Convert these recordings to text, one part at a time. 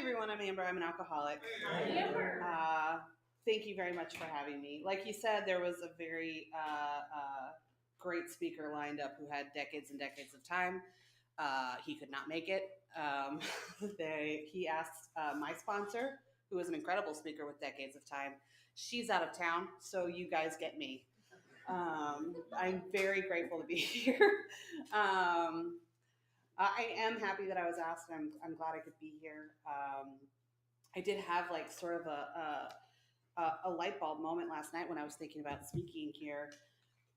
everyone, I'm Amber. I'm an alcoholic. Hi, Amber. Thank you very much for having me. Like you said, there was a very great speaker lined up who had decades and decades of time. He could not make it. He asked my sponsor, who is an incredible speaker with decades of time. She's out of town, so you guys get me. I'm very grateful to be here. I am happy that I was asked. I'm glad I could be here. I did have like sort of a light bulb moment last night when I was thinking about speaking here,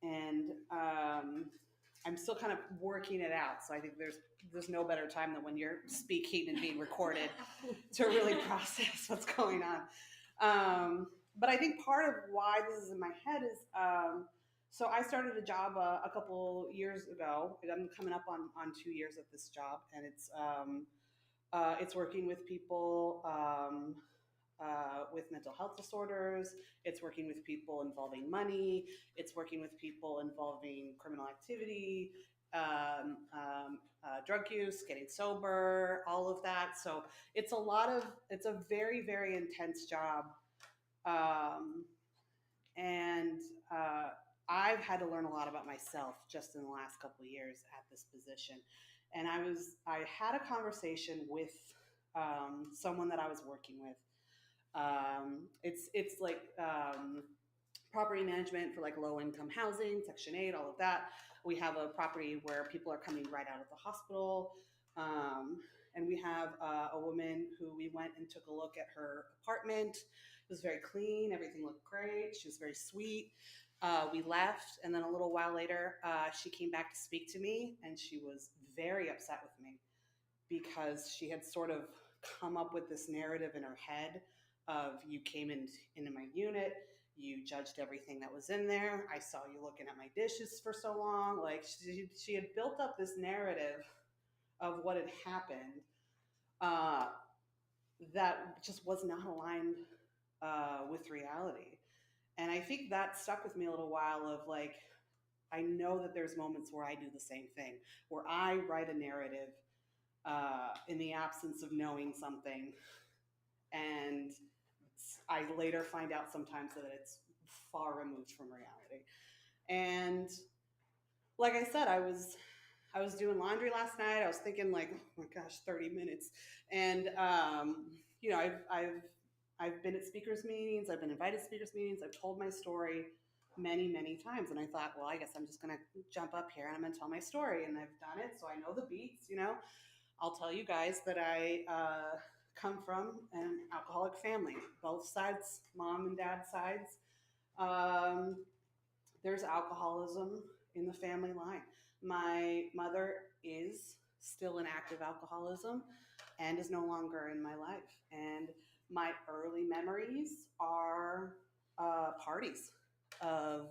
and I'm still kind of working it out. So I think there's no better time than when you're speaking and being recorded to really process what's going on. But I think part of why this is in my head is so I started a job a couple years ago. I'm coming up on 2 years at this job, and it's working with people with mental health disorders. It's working with people involving money. It's working with people involving criminal activity, drug use, getting sober, all of that. So it's a very, very intense job. Um, and I've had to learn a lot about myself just in the last couple of years at this position. And I had a conversation with someone that I was working with. It's like property management for like low income housing, Section 8, all of that. We have a property where people are coming right out of the hospital. Um, and we have a woman who we went and took a look at her apartment. It was very clean. Everything looked great. She was very sweet. We left, and then a little while later, she came back to speak to me, and she was very upset with me because she had sort of come up with this narrative in her head of you came into my unit, you judged everything that was in there. I saw you looking at my dishes for so long. Like she had built up this narrative of what had happened uh, that just was not aligned with reality. And I think that stuck with me a little while of like, I know that there's moments where I do the same thing, where I write a narrative in the absence of knowing something. And I later find out sometimes that it's far removed from reality. And like I said, I was doing laundry last night. I was thinking like, oh my gosh, 30 minutes. And I've been at speakers meetings. I've been invited to speakers meetings. I've told my story many, many times. And I thought, well, I guess I'm just going to jump up here and I'm going to tell my story. And I've done it, so I know the beats. I'll tell you guys that I come from an alcoholic family, both sides, mom and dad sides. Um, there's alcoholism in the family line. My mother is still in active alcoholism and is no longer in my life. And my early memories are parties of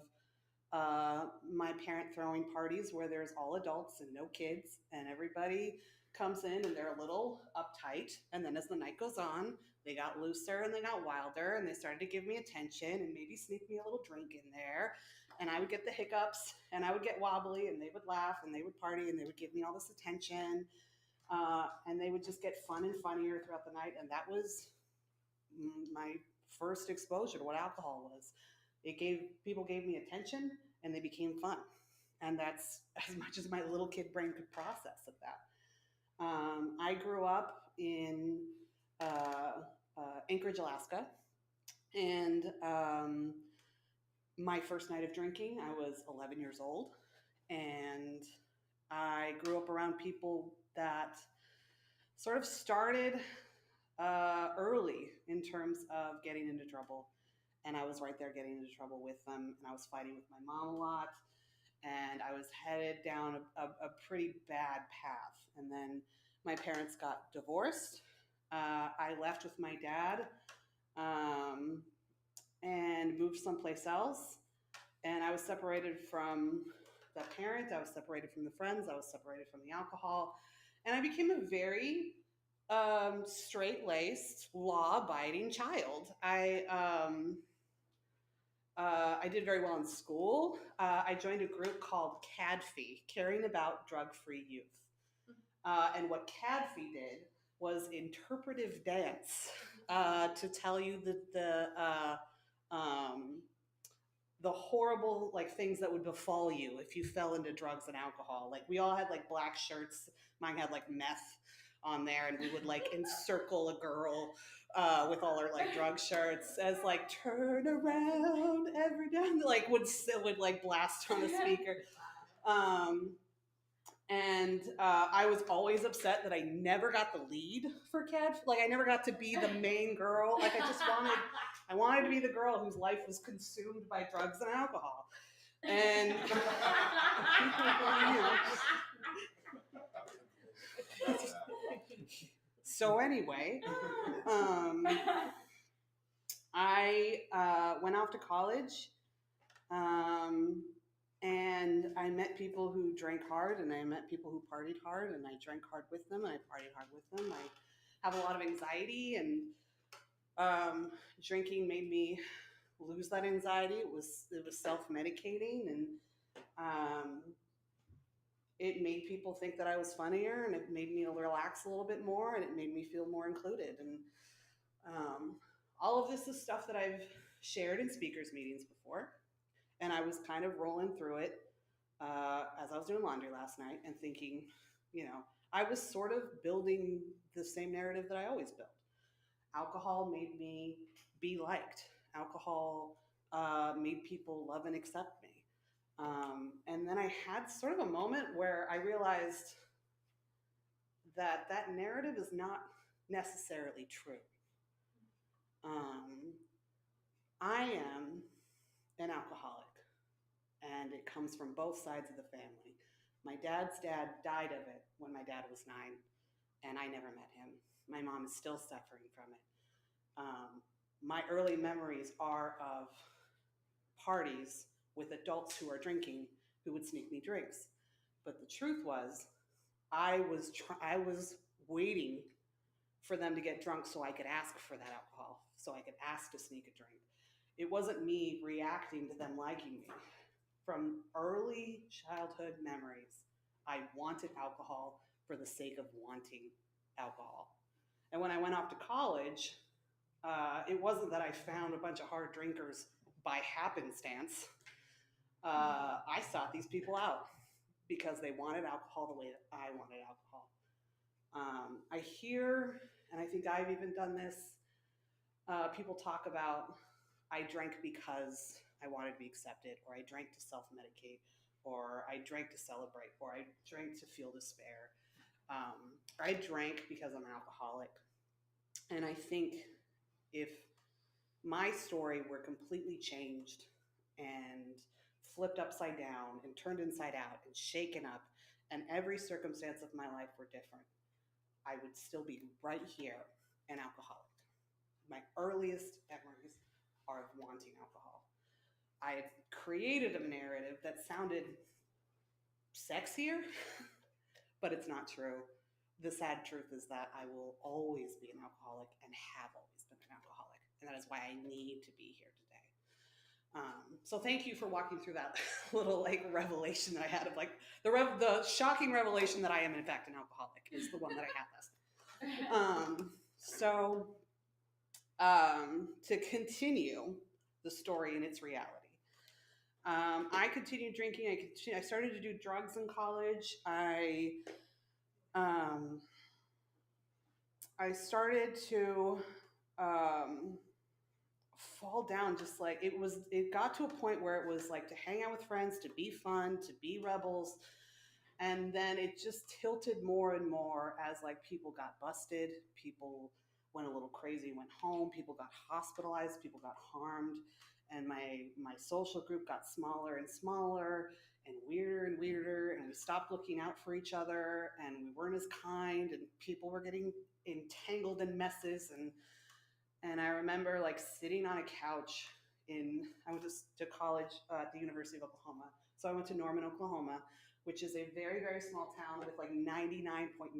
my parent throwing parties where there's all adults and no kids, and everybody comes in and they're a little uptight. And then as the night goes on, they got looser and they got wilder and they started to give me attention and maybe sneak me a little drink in there. And I would get the hiccups and I would get wobbly and they would laugh and they would party and they would give me all this attention. And they would just get fun and funnier throughout the night. And that was my first exposure to what alcohol was. People gave me attention and they became fun. And that's as much as my little kid brain could process of that. I grew up in Anchorage, Alaska, and my first night of drinking, I was 11 years old, and I grew up around people that sort of started early in terms of getting into trouble. And I was right there getting into trouble with them, and I was fighting with my mom a lot, and I was headed down a pretty bad path. And then my parents got divorced. I left with my dad um, and moved someplace else. And I was separated from the parent, I was separated from the friends, I was separated from the alcohol. And I became a very straight laced, law abiding child. I did very well in school. I joined a group called CADFI, Caring About Drug Free Youth. And what CADFI did was interpretive dance, to tell you um, the horrible like things that would befall you if you fell into drugs and alcohol. Like we all had like black shirts. Mine had like meth on there, and we would like encircle a girl with all our like drug shirts as like turn around every time like would like blast on the speaker. Um, and I was always upset that I never got the lead for Cat. Like I never got to be the main girl. Like I wanted to be the girl whose life was consumed by drugs and alcohol. And you know, so anyway, I went off to college, um, and I met people who drank hard, and I met people who partied hard, and I drank hard with them, and I partied hard with them. I have a lot of anxiety, and drinking made me lose that anxiety. It was self medicating, and um, it made people think that I was funnier, and it made me relax a little bit more, and it made me feel more included. And um, all of this is stuff that I've shared in speakers meetings before, and I was kind of rolling through it as I was doing laundry last night and thinking, I was sort of building the same narrative that I always build. Alcohol made me be liked. Alcohol made people love and accept me. And then I had sort of a moment where I realized that that narrative is not necessarily true. Um, I am an alcoholic, and it comes from both sides of the family. My dad's dad died of it when my dad was 9, and I never met him. My mom is still suffering from it. My early memories are of parties with adults who are drinking who would sneak me drinks. But the truth was, I was waiting for them to get drunk so I could ask for that alcohol, so I could ask to sneak a drink. It wasn't me reacting to them liking me. From early childhood memories, I wanted alcohol for the sake of wanting alcohol. And when I went off to college, it wasn't that I found a bunch of hard drinkers by happenstance. I sought these people out because they wanted alcohol the way that I wanted alcohol. I hear, and I think I've even done this, people talk about I drank because I wanted to be accepted, or I drank to self medicate, or I drank to celebrate, or I drank to feel despair. I drank because I'm an alcoholic. And I think if my story were completely changed and flipped upside down and turned inside out and shaken up, and every circumstance of my life were different, I would still be right here, an alcoholic. My earliest memories are of wanting alcohol. I had created a narrative that sounded sexier, but it's not true. The sad truth is that I will always be an alcoholic and have always been an alcoholic. And that is why I need to be here today. So thank you for walking through that little like revelation that I had of like the shocking revelation that I am in fact an alcoholic is the one that I had last night. To continue the story in its reality. I continued drinking. I started to do drugs in college. I started to fall down, just like it got to a point where it was like to hang out with friends, to be fun, to be rebels. And then it just tilted more and more as like people got busted, people went a little crazy, went home, people got hospitalized, people got harmed, and my social group got smaller and smaller and weirder, and we stopped looking out for each other, and we weren't as kind, and people were getting entangled in messes. And I remember like sitting on a couch I went to college at the University of Oklahoma. So I went to Norman, Oklahoma, which is a very, very small town with like 99.9%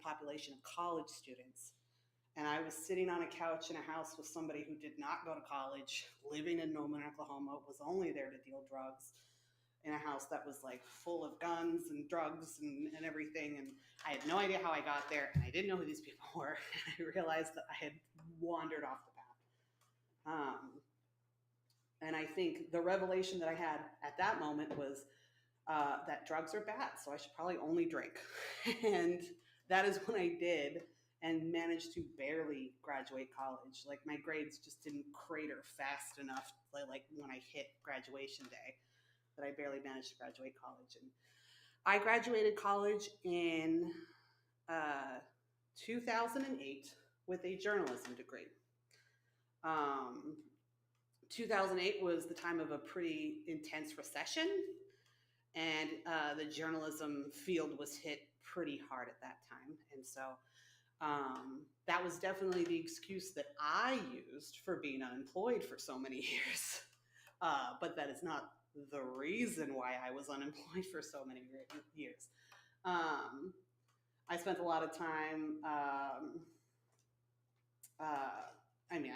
population of college students. And I was sitting on a couch in a house with somebody who did not go to college, living in Norman, Oklahoma, was only there to deal drugs. in a house that was like full of guns and drugs and everything. And I had no idea how I got there, and I didn't know who these people were. I realized that I had wandered off the path. And I think the revelation that I had at that moment was that drugs are bad, so I should probably only drink. And that is when I did and managed to barely graduate college. Like my grades just didn't crater fast enough, like when I hit graduation day, that I barely managed to graduate college. And I graduated college in uh, 2008 with a journalism degree. Um, 2008 was the time of a pretty intense recession, and the journalism field was hit pretty hard at that time. And so that was definitely the excuse that I used for being unemployed for so many years. But that is not the reason why I was unemployed for so many years. I spent a lot of time,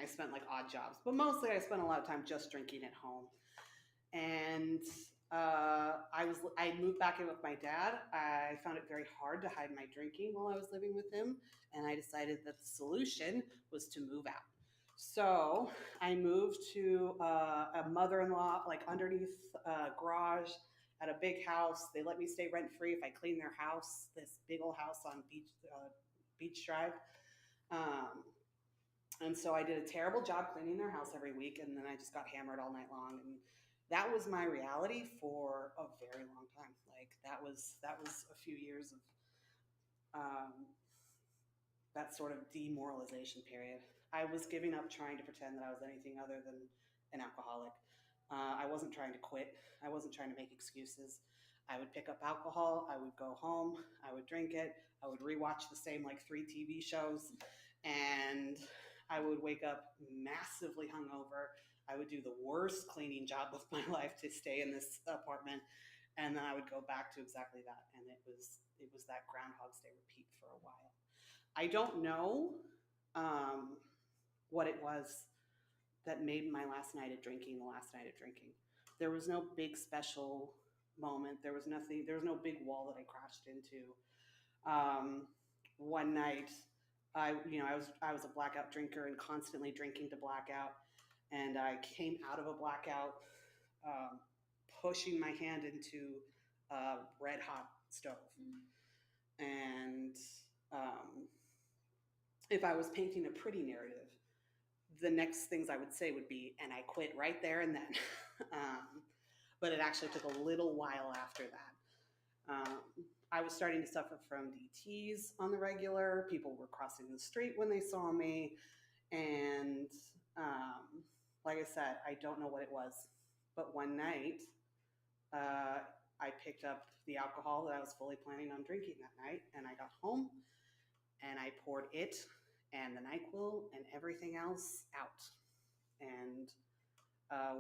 I spent like odd jobs, but mostly I spent a lot of time just drinking at home. And I moved back in with my dad. I found it very hard to hide my drinking while I was living with him, and I decided that the solution was to move out. So I moved to a mother-in-law, like underneath a garage at a big house. They let me stay rent-free if I clean their house, this big old house on Beach Drive. And so I did a terrible job cleaning their house every week, and then I just got hammered all night long. And that was my reality for a very long time. Like that was a few years of that sort of demoralization period. I was giving up trying to pretend that I was anything other than an alcoholic. I wasn't trying to quit. I wasn't trying to make excuses. I would pick up alcohol. I would go home. I would drink it. I would rewatch the same like 3 TV shows, and I would wake up massively hungover. I would do the worst cleaning job of my life to stay in this apartment, and then I would go back to exactly that. And it was that Groundhog's Day repeat for a while. I don't know what it was that made my last night of drinking the last night of drinking. There was no big special moment. There was nothing. There was no big wall that I crashed into. One night, I was a blackout drinker and constantly drinking to blackout, and I came out of a blackout, um, pushing my hand into a red hot stove. And um, if I was painting a pretty narrative, the next things I would say would be, and I quit right there and then. But it actually took a little while after that. I was starting to suffer from DTs on the regular. People were crossing the street when they saw me. And like I said, I don't know what it was. But one night, I picked up the alcohol that I was fully planning on drinking that night. And I got home and I poured it and the NyQuil and everything else out. And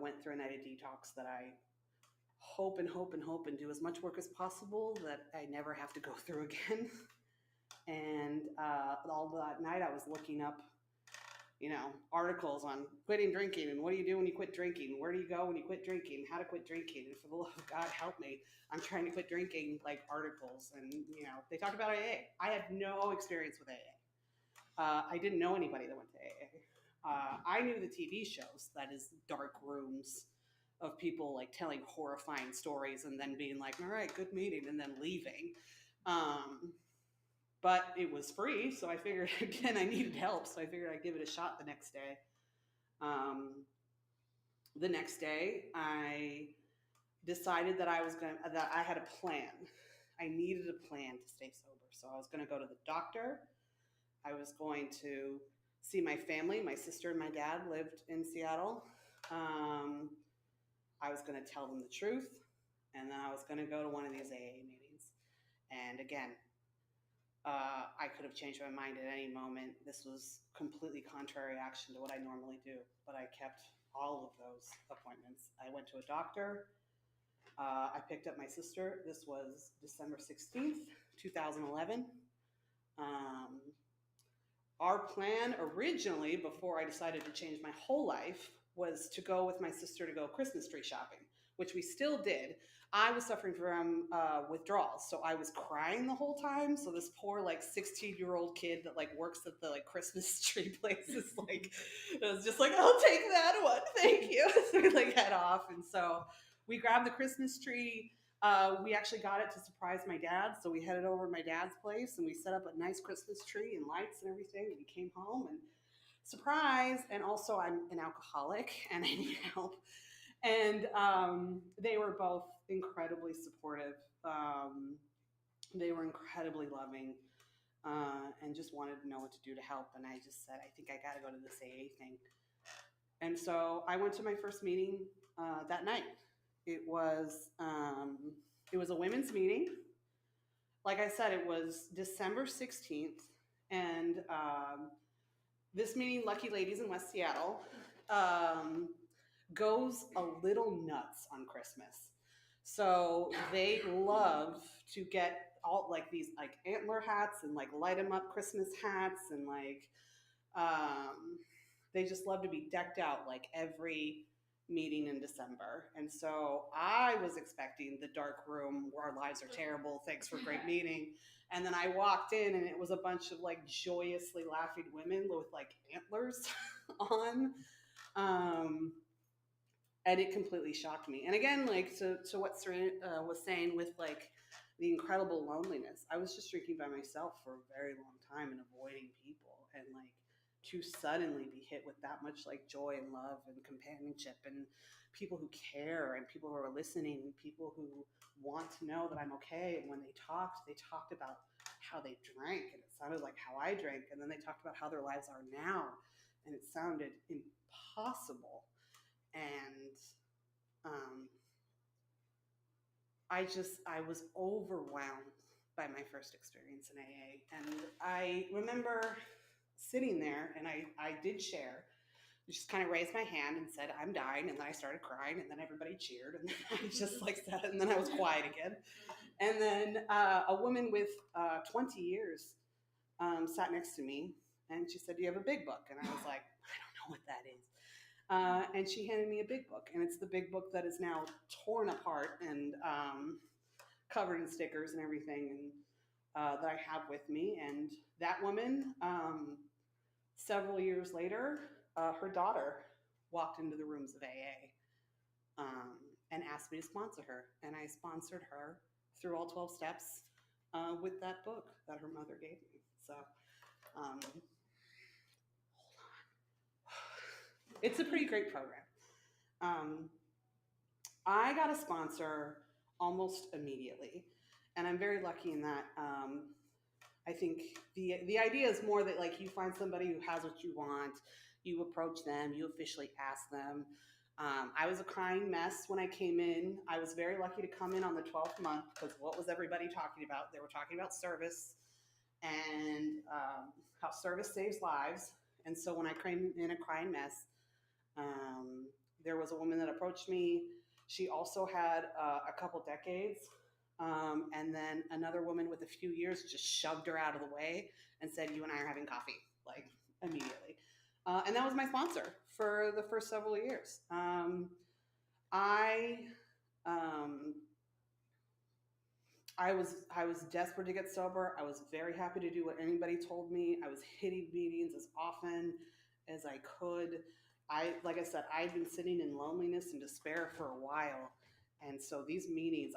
went through a night of detox that I hope and hope and hope and do as much work as possible that I never have to go through again. And all that night I was looking up, articles on quitting drinking and what do you do when you quit drinking? Where do you go when you quit drinking? How to quit drinking? And for the love of God, help me. I'm trying to quit drinking, like articles. And, they talked about AA. I had no experience with AA. I didn't know anybody that went to AA. I knew the TV shows, that is dark rooms of people like telling horrifying stories and then being like, all right, good meeting, and then leaving. But it was free, so I figured, again, I needed help, so I figured I'd give it a shot the next day. The next day, I decided that that I had a plan. I needed a plan to stay sober. So I was going to go to the doctor. I was going to see my family. My sister and my dad lived in Seattle. I was going to tell them the truth, and then I was going to go to one of these AA meetings. And again, I could have changed my mind at any moment. This was completely contrary action to what I normally do, but I kept all of those appointments. I went to a doctor. I picked up my sister. This was December 16th, 2011. Our plan originally, before I decided to change my whole life, was to go with my sister to go Christmas tree shopping. which we still did, I was suffering from withdrawals. So I was crying the whole time. So this poor like 16-year-old kid that like works at the like Christmas tree place is like, it was just like, I'll take that one. Thank you. So we like head off. And so we grabbed the Christmas tree. We actually got it to surprise my dad. So we headed over to my dad's place and we set up a nice Christmas tree and lights and everything. And we came home and surprise. And also, I'm an alcoholic and I need help. And they were both incredibly supportive. They were incredibly loving and just wanted to know what to do to help. And I just said, I think I got to go to this AA thing. And so I went to my first meeting that night. It was a women's meeting. Like I said, it was December 16th, and this meeting, Lucky Ladies in West Seattle, goes a little nuts on Christmas. So they love to get all like these like antler hats and like light them up Christmas hats and like they just love to be decked out like every meeting in December. And so I was expecting the dark room where our lives are terrible. Thanks for a great meeting. And then I walked in and it was a bunch of like joyously laughing women with like antlers on. And it completely shocked me. And again, like to what Serena was saying with like the incredible loneliness, I was just drinking by myself for a very long time and avoiding people, and like to suddenly be hit with that much like joy and love and companionship and people who care and people who are listening and people who want to know that I'm okay. And when they talked about how they drank and it sounded like how I drank, and then they talked about how their lives are now and it sounded impossible. And I was overwhelmed by my first experience in AA. And I remember sitting there and I did share. I just kind of raised my hand and said, I'm dying. And then I started crying and then everybody cheered. And then I just like said it and then I was quiet again. And then a woman with 20 years sat next to me and she said, do you have a big book? And I was like, I don't know what that is. And she handed me a big book, and it's the big book that is now torn apart and covered in stickers and everything, and that I have with me. And that woman, several years later, her daughter walked into the rooms of AA and asked me to sponsor her, and I sponsored her through all 12 steps with that book that her mother gave me. So. It's a pretty great program. I got a sponsor almost immediately, and I'm very lucky in that. I think the idea is more that like you find somebody who has what you want, you approach them, you officially ask them. I was a crying mess when I came in. I was very lucky to come in on the 12th month because what was everybody talking about? They were talking about service and how service saves lives. And so when I came in a crying mess, there was a woman that approached me. She also had a couple decades. And then another woman with a few years just shoved her out of the way and said, you and I are having coffee, like immediately. And that was my sponsor for the first several years. I was desperate to get sober. I was very happy to do what anybody told me. I was hitting meetings as often as I could. Like I said, I'd been sitting in loneliness and despair for a while. And so these meetings,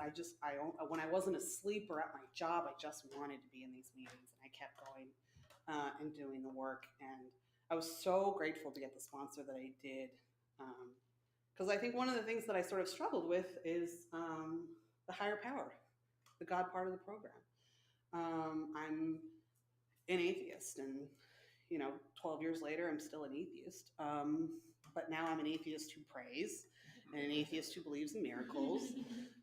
when I wasn't asleep or at my job, I just wanted to be in these meetings, and I kept going and doing the work. And I was so grateful to get the sponsor that I did, because I think one of the things that I sort of struggled with is the higher power, the God part of the program. I'm an atheist, and 12 years later, I'm still an atheist. But now I'm an atheist who prays, and an atheist who believes in miracles,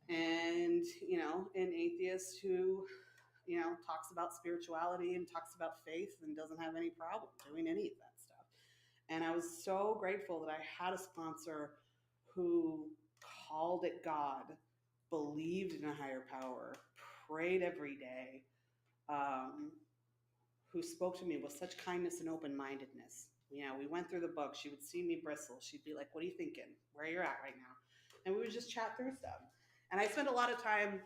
and an atheist who talks about spirituality and talks about faith and doesn't have any problem doing any of that stuff. And I was so grateful that I had a sponsor who called it God, believed in a higher power, prayed every day, who spoke to me with such kindness and open-mindedness. We went through the book. She would see me bristle. She'd be like, what are you thinking? Where you're at right now? and we would just chat through stuff. And I spent a lot of time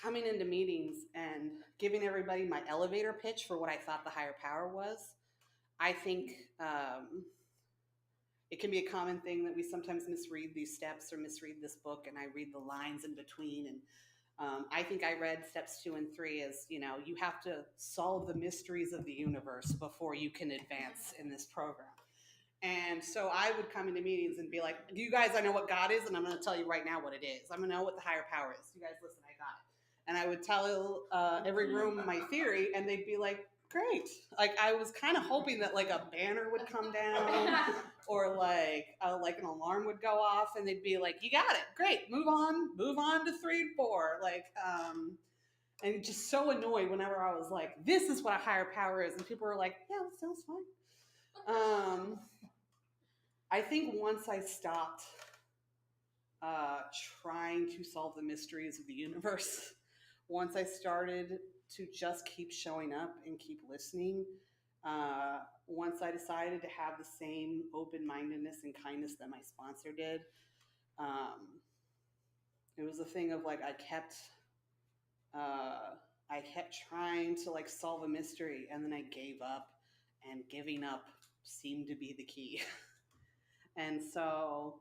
coming into meetings and giving everybody my elevator pitch for what I thought the higher power was. I think it can be a common thing that we sometimes misread these steps or misread this book, and I read the lines in between. And I think I read steps 2 and 3 as, you have to solve the mysteries of the universe before you can advance in this program. And so I would come into meetings and be like, you guys, I know what God is, and I'm going to tell you right now what it is. I'm going to know what the higher power is. You guys listen, I got it. And I would tell every room my theory, and they'd be like, great. Like, I was kind of hoping that like a banner would come down or like an alarm would go off, and they'd be like, you got it. Great. Move on to 3 and 4. And just so annoyed whenever I was like, this is what a higher power is. And people were like, yeah, that sounds fine. I think once I stopped trying to solve the mysteries of the universe, once I started to just keep showing up and keep listening, once I decided to have the same open-mindedness and kindness that my sponsor did, it was a thing of like I kept trying to like solve a mystery, and then I gave up, and giving up seemed to be the key. And so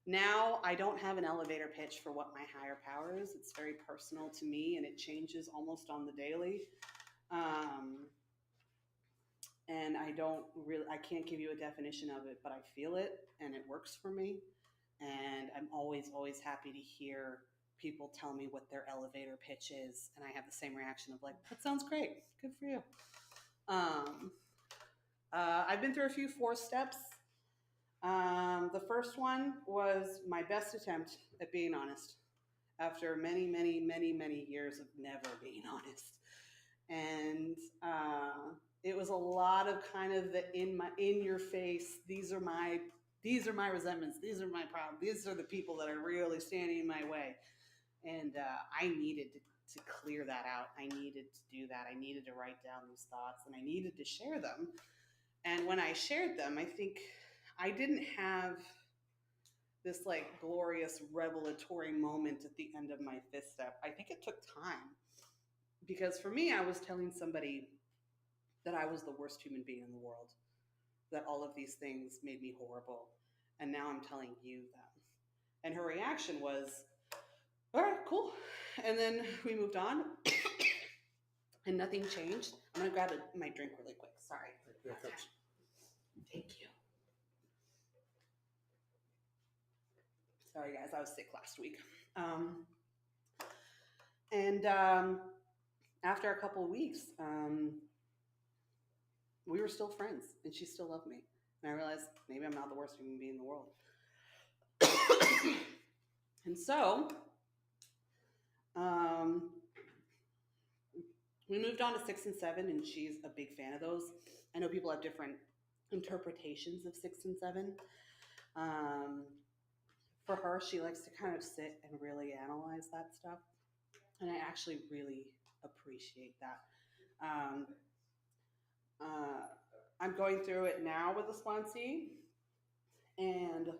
now I don't have an elevator pitch for what my higher power is. It's very personal to me, and it changes almost on the daily. And I can't give you a definition of it, but I feel it and it works for me. And I'm always, always happy to hear people tell me what their elevator pitch is. And I have the same reaction of like, that sounds great. Good for you. I've been through a few 4 steps. The first one was my best attempt at being honest after many, many, many, many years of never being honest. And it was a lot of kind of the in your face, these are my resentments, these are my problems, these are the people that are really standing in my way. And I needed to clear that out. I needed to do that. I needed to write down these thoughts, and I needed to share them. And when I shared them, I think I didn't have this like glorious revelatory moment at the end of my 5th step. I think it took time, because for me, I was telling somebody that I was the worst human being in the world, that all of these things made me horrible. And now I'm telling you them. And her reaction was, all right, cool. And then we moved on and nothing changed. I'm going to grab my drink really quick. Sorry. Thank you. Sorry, guys, I was sick last week. After a couple of weeks, we were still friends, and she still loved me. And I realized maybe I'm not the worst human being in the world. And so we moved on to 6 and 7, and she's a big fan of those. I know people have different interpretations of 6 and 7. For her, she likes to kind of sit and really analyze that stuff. And I actually really appreciate that. I'm going through it now with a sponsee. And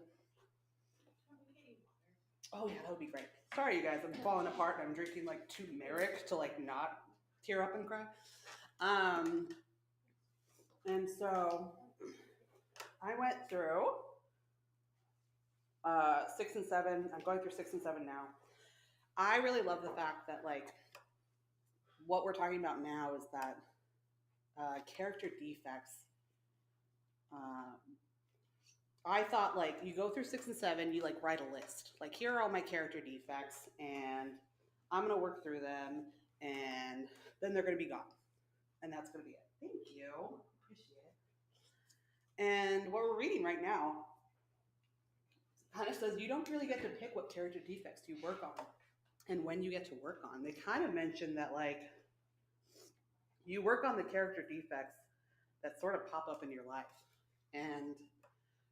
oh yeah, that would be great. Sorry, you guys, I'm falling apart. I'm drinking like turmeric to like not tear up and cry. And so I went through 6 and 7. I'm going through 6 and 7 now. I really love the fact that like what we're talking about now is that character defects. I thought like you go through 6 and 7, you like write a list. Like, here are all my character defects, and I'm gonna work through them, and then they're gonna be gone, and that's gonna be it. Thank you, appreciate it. And what we're reading right now kind of says you don't really get to pick what character defects you work on and when you get to work on. They kind of mention that like you work on the character defects that sort of pop up in your life. And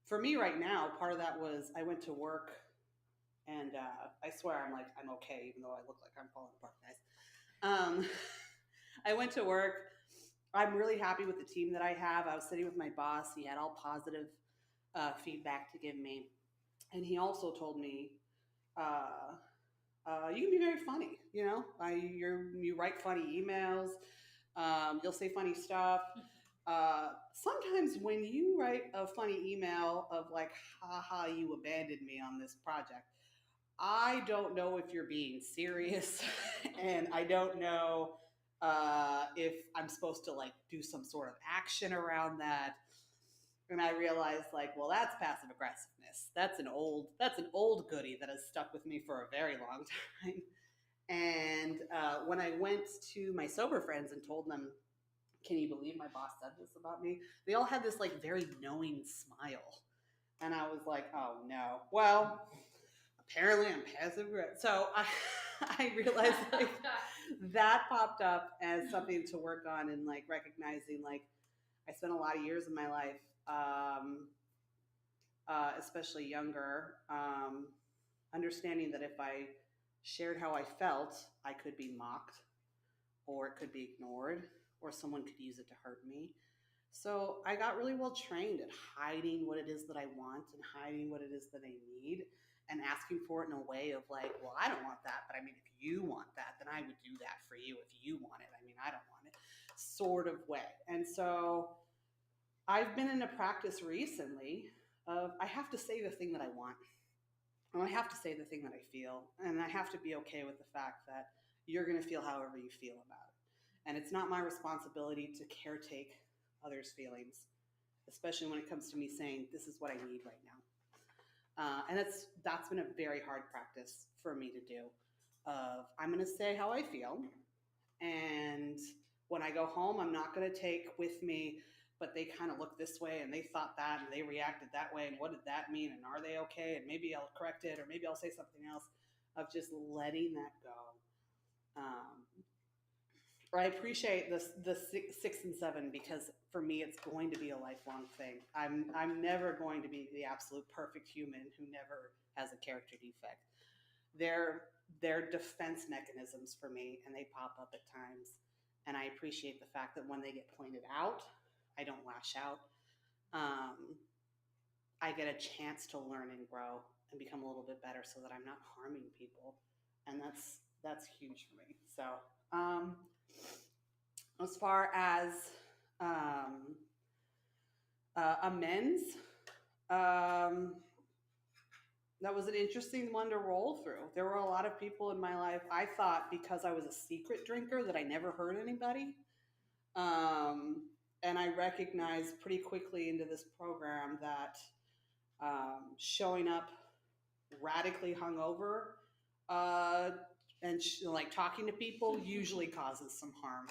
for me right now, part of that was I went to work, and I swear I'm okay, even though I look like I'm falling apart, guys. I went to work. I'm really happy with the team that I have. I was sitting with my boss. He had all positive feedback to give me. And he also told me, uh, you can be very funny. You write funny emails. You'll say funny stuff. Sometimes when you write a funny email of like, haha, you abandoned me on this project, I don't know if you're being serious, and I don't know if I'm supposed to like do some sort of action around that. And I realized like, well, that's passive aggressiveness. That's an old goodie that has stuck with me for a very long time. And when I went to my sober friends and told them, "Can you believe my boss said this about me?" They all had this like very knowing smile, and I was like, "Oh no." Well, apparently I'm passive aggressive. So I realized like that popped up as something to work on, and like recognizing like I spent a lot of years of my life, especially younger, understanding that if I shared how I felt, I could be mocked, or it could be ignored, or someone could use it to hurt me. So I got really well trained at hiding what it is that I want and hiding what it is that I need, and asking for it in a way of like, well, I don't want that, but I mean, if you want that, then I would do that for you if you want it. I mean, I don't want it, sort of way. And so I've been in a practice recently of I have to say the thing that I want, and I have to say the thing that I feel, and I have to be okay with the fact that you're going to feel however you feel about it. And it's not my responsibility to caretake others' feelings, especially when it comes to me saying, this is what I need right now. And that's been a very hard practice for me to do. Of I'm going to say how I feel, and when I go home, I'm not going to take with me, but they kind of look this way and they thought that and they reacted that way. And what did that mean? And are they okay? And maybe I'll correct it, or maybe I'll say something else, of just letting that go. Um, or I appreciate the 6 and 7, because for me, it's going to be a lifelong thing. I'm never going to be the absolute perfect human who never has a character defect. They're they're defense mechanisms for me, and they pop up at times. And I appreciate the fact that when they get pointed out, I don't lash out. Um, I get a chance to learn and grow and become a little bit better, so that I'm not harming people, and that's huge for me. So, um, as far as um, amends, um, that was an interesting one to roll through. There were a lot of people in my life, I thought, because I was a secret drinker, that I never hurt anybody. Um, and I recognized pretty quickly into this program that showing up radically hungover uh, and like talking to people usually causes some harm,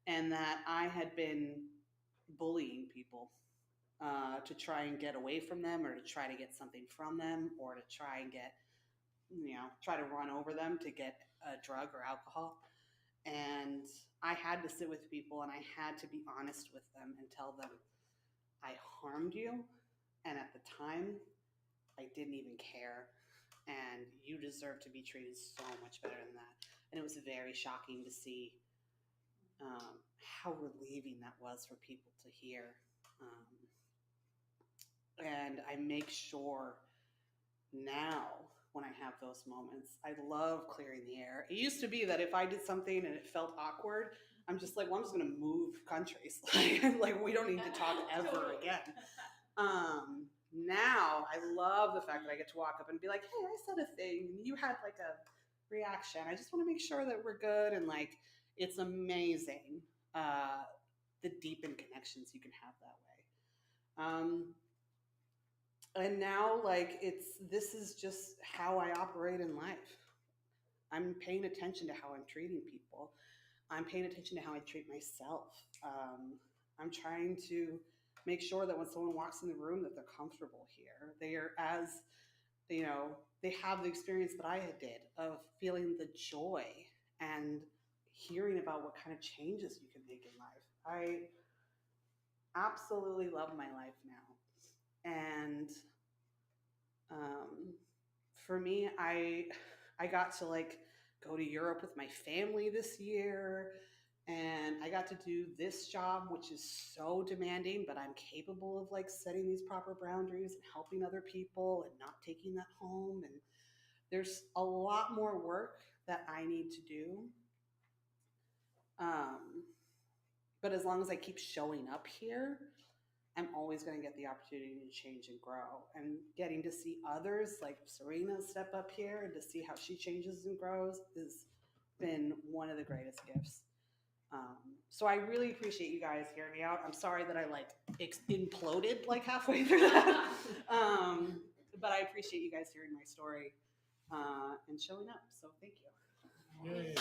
and that I had been bullying people to try and get away from them, or to try to get something from them, or to try and try to run over them to get a drug or alcohol. And I had to sit with people, and I had to be honest with them and tell them, I harmed you. And at the time, I didn't even care. And you deserve to be treated so much better than that. And it was very shocking to see how relieving that was for people to hear. And I make sure now, when I have those moments, I love clearing the air. It used to be that if I did something and it felt awkward, I'm just like, well, I'm just going to move countries. Like, we don't need to talk ever again. Now I love the fact that I get to walk up and be like, hey, I said a thing, and you had like a reaction. I just want to make sure that we're good. And like, it's amazing the deepened connections you can have that way. And now, like, this is just how I operate in life. I'm paying attention to how I'm treating people. I'm paying attention to how I treat myself. I'm trying to make sure that when someone walks in the room, that they're comfortable here. They are as, they have the experience that I did of feeling the joy and hearing about what kind of changes you can make in life. I absolutely love my life now. And for me, I got to like go to Europe with my family this year. And I got to do this job, which is so demanding, but I'm capable of like setting these proper boundaries and helping other people and not taking that home. And there's a lot more work that I need to do. Um, but as long as I keep showing up here, I'm always going to get the opportunity to change and grow. And getting to see others like Serena step up here and to see how she changes and grows has been one of the greatest gifts. So I really appreciate you guys hearing me out. I'm sorry that I like imploded like halfway through that. But I appreciate you guys hearing my story and showing up. So thank you. Yay.